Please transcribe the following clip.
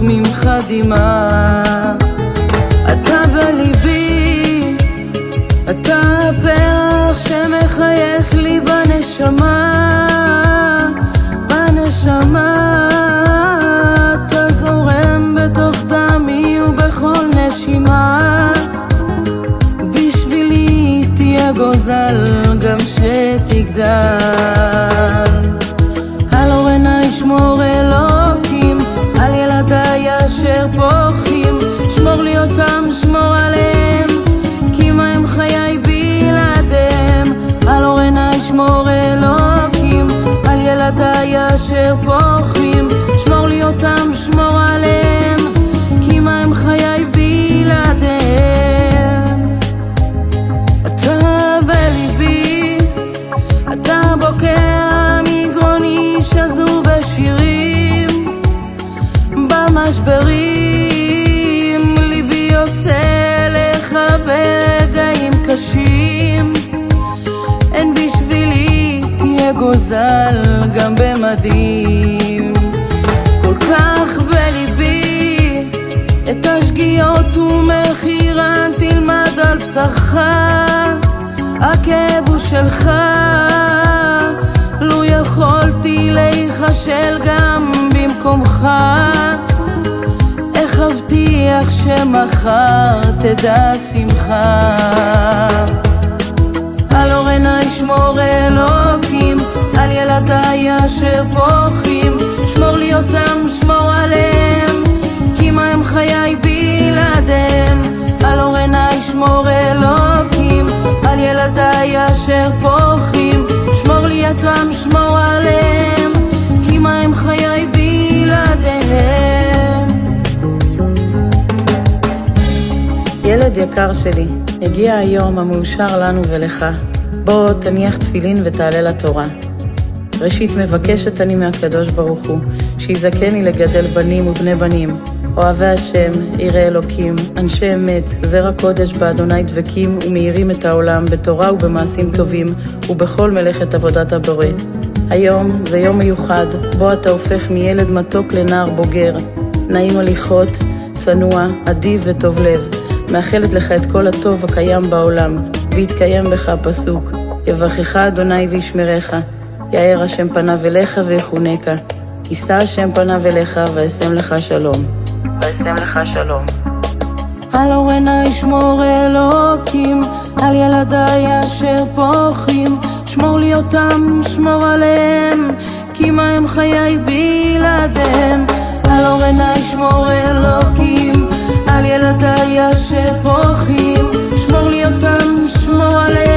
ממך דמעה. אתה בליבי, אתה הפרח שמחייך לי בנשמה, בנשמה. אתה זורם בתוך דמי ובכל נשימה. בשבילי תהיה גוזל גם שתגדל. על אורנה ישמור אלוקים, על ילדיי אשר פורחים. שמור לי אותם, שמור עליהם, כי מה הם חיי בלעדיהם. על אורנה ישמור אלוקים, על ילדיי אשר פורחים. שמור לי אותם, שמור עליהם, כי מה הם חיי בלעדיהם. אתה בליבי, אתה בוקע מגרוני שזור בשירים, במשברים ליבי יוצא לך ברגעים קשים. אין בשבילי תהיה גוזל גם במדים. כל כך בליבי את השגיאות ומחירן תלמד על בשרך. הכאב הוא שלך, לו יכולתי להיחשל גם במקומך. איך אבטיח שמחר תדע שמחה. על אורנה ישמור אלוקים, על ילדיי אשר פורחים. שמור לי אותם, שמור עליהם, כי מה הם חיי בלעדיהם. על אורנה ישמור אלוקים, על ילדיי אשר פורחים. שמור לי אותם, שמור עליהם, כי מה הם חיי בלעדיהם. ילד יקר שלי, הגיע היום המאושר לנו ולך. בוא תניח תפילין ותעלה לתורה. ראשית מבקשת אני מהקדוש ברוך הוא, שיזכני לגדל בנים ובני בנים, אוהבי השם, יראי אלוקים, אנשי אמת, זרע קודש באדוני דבקים ומאירים את העולם בתורה ובמעשים טובים ובכל מלאכת עבודת הבורא. היום זה יום מיוחד, בו אתה הופך מילד מתוק לנער בוגר, נעים הליכות, צנוע, אדיב וטוב לב. מאחלת לך את כל הטוב הקיים בעולם, ויתקיים בך הפסוק, יברכך אדוני וישמרך, יאר השם פניו אליך ויחונקה, יישא השם פניו אליך וישם לך שלום. וישם לך שלום. על אורנה ישמור אלוקים, על ילדיי אשר פורחים. שמור לי אותם, שמור עליהם, כי מה הם חיי בלעדיהם. על אורנה ישמור אלוקים, על ילדיי אשר פורחים. שמור לי אותם, שמור עליהם,